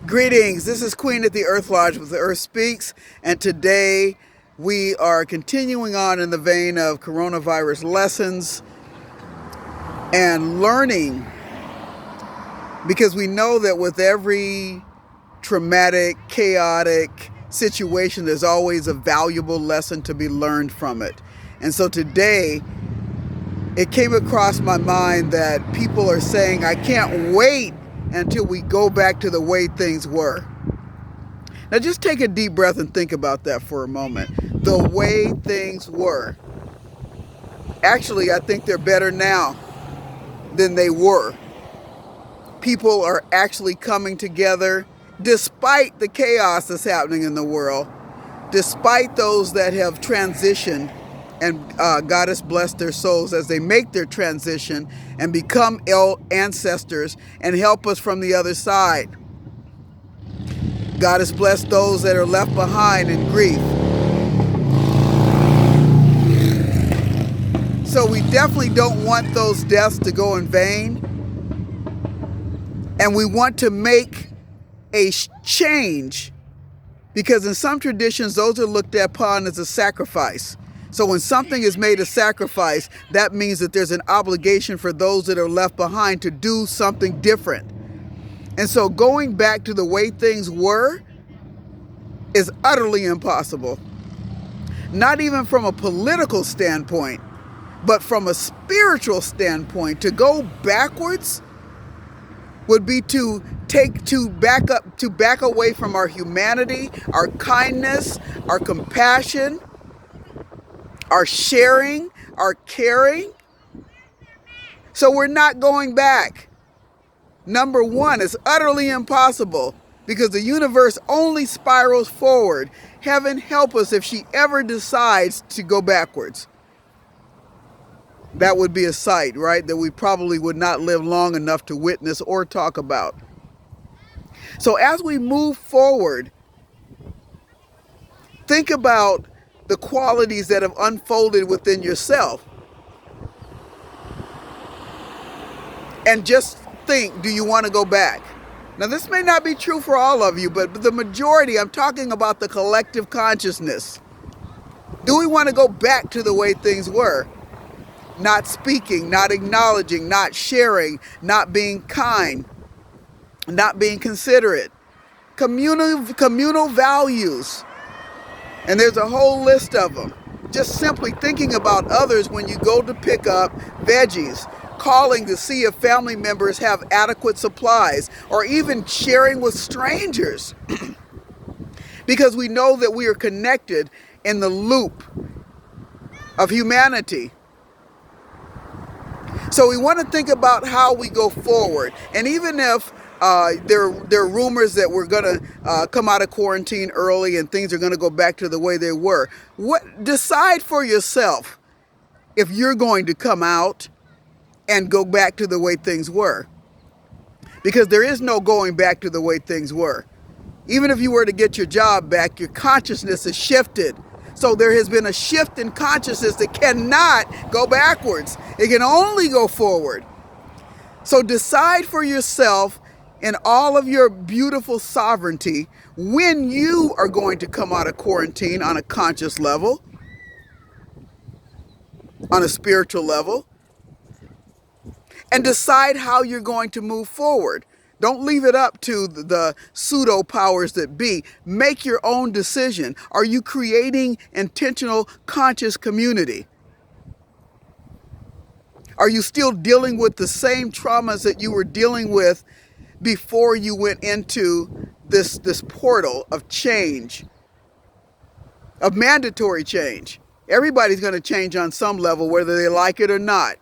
Greetings, this is Queen at the Earth Lodge with the Earth Speaks, and today we are continuing on in the vein of coronavirus lessons and learning, because we know that with every traumatic, chaotic situation, there's always a valuable lesson to be learned from it. And so today, it came across my mind that people are saying, I can't wait until we go back to the way things were. Now just take a deep breath and think about that for a moment. The way things were. Actually, I think they're better now than they were. People are actually coming together despite the chaos that's happening in the world, despite those that have transitioned, and God has blessed their souls as they make their transition and become ancestors and help us from the other side. God has blessed those that are left behind in grief. So we definitely don't want those deaths to go in vain. And we want to make a change, because in some traditions, those are looked upon as a sacrifice. So when something is made a sacrifice, that means that there's an obligation for those that are left behind to do something different. And so going back to the way things were is utterly impossible. Not even from a political standpoint, but from a spiritual standpoint. To go backwards would be to back away from our humanity, our kindness, our compassion, our sharing, our caring. So we're not going back. Number one, it's utterly impossible because the universe only spirals forward. Heaven help us if she ever decides to go backwards. That would be a sight, right, that we probably would not live long enough to witness or talk about. So as we move forward, think about the qualities that have unfolded within yourself. And just think, do you want to go back? Now, this may not be true for all of you, but the majority, I'm talking about the collective consciousness. Do we want to go back to the way things were? Not speaking, not acknowledging, not sharing, not being kind, not being considerate. Communal values. And there's a whole list of them. Just simply thinking about others when you go to pick up veggies, calling to see if family members have adequate supplies, or even sharing with strangers. Because we know that we are connected in the loop of humanity. So we want to think about how we go forward. And even if there are rumors that we're going to come out of quarantine early and things are going to go back to the way they were, decide for yourself if you're going to come out and go back to the way things were. Because there is no going back to the way things were. Even if you were to get your job back, your consciousness has shifted. So there has been a shift in consciousness that cannot go backwards. It can only go forward. So decide for yourself in all of your beautiful sovereignty when you are going to come out of quarantine on a conscious level, on a spiritual level, and decide how you're going to move forward. Don't leave it up to the pseudo powers that be. Make your own decision. Are you creating intentional, conscious community? Are you still dealing with the same traumas that you were dealing with before you went into this portal of change, of mandatory change? Everybody's going to change on some level, whether they like it or not.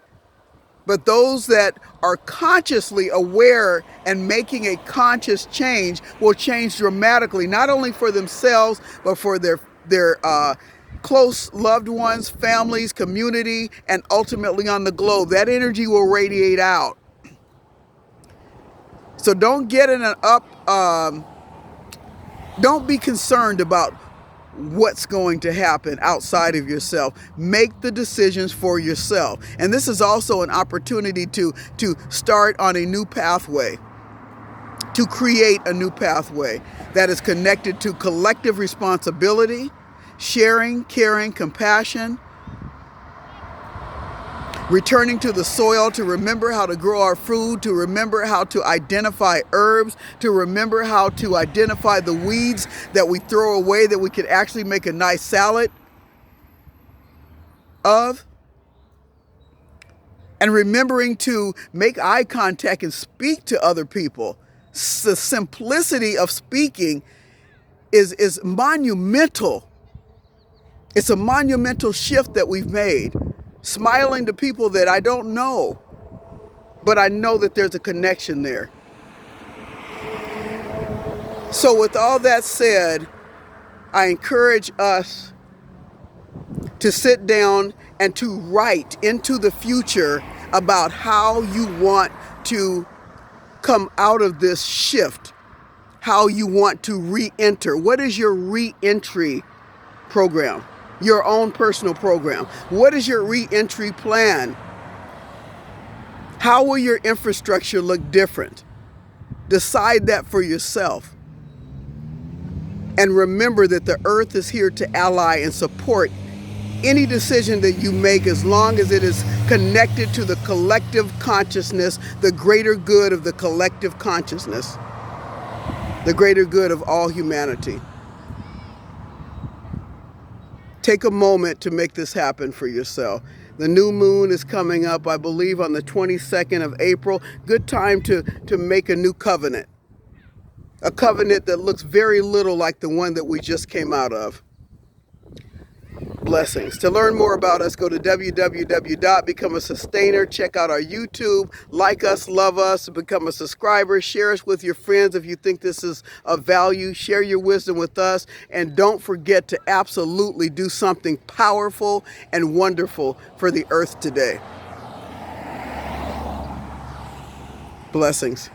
But those that are consciously aware and making a conscious change will change dramatically, not only for themselves, but for their close loved ones, families, community, and ultimately on the globe. That energy will radiate out. So don't get in don't be concerned about what's going to happen outside of yourself. Make the decisions for yourself. And this is also an opportunity to start on a new pathway. to create a new pathway that is connected to collective responsibility, sharing, caring, compassion, returning to the soil to remember how to grow our food, to remember how to identify herbs, to remember how to identify the weeds that we throw away that we could actually make a nice salad of, and remembering to make eye contact and speak to other people. The simplicity of speaking is monumental. It's a monumental shift that we've made. Smiling to people that I don't know, but I know that there's a connection there. So with all that said, I encourage us to sit down and to write into the future about how you want to come out of this shift, how you want to re-enter. What is your re-entry program? Your own personal program. What is your re-entry plan? How will your infrastructure look different? Decide that for yourself. And remember that the earth is here to ally and support any decision that you make, as long as it is connected to the collective consciousness, the greater good of the collective consciousness, the greater good of all humanity. Take a moment to make this happen for yourself. The new moon is coming up, I believe, on the 22nd of April. Good time to make a new covenant. A covenant that looks very little like the one that we just came out of. Blessings. To learn more about us, go to www.becomasustainer. Check out our YouTube. Like us, love us, become a subscriber. Share us with your friends if you think this is of value. Share your wisdom with us. And don't forget to absolutely do something powerful and wonderful for the earth today. Blessings.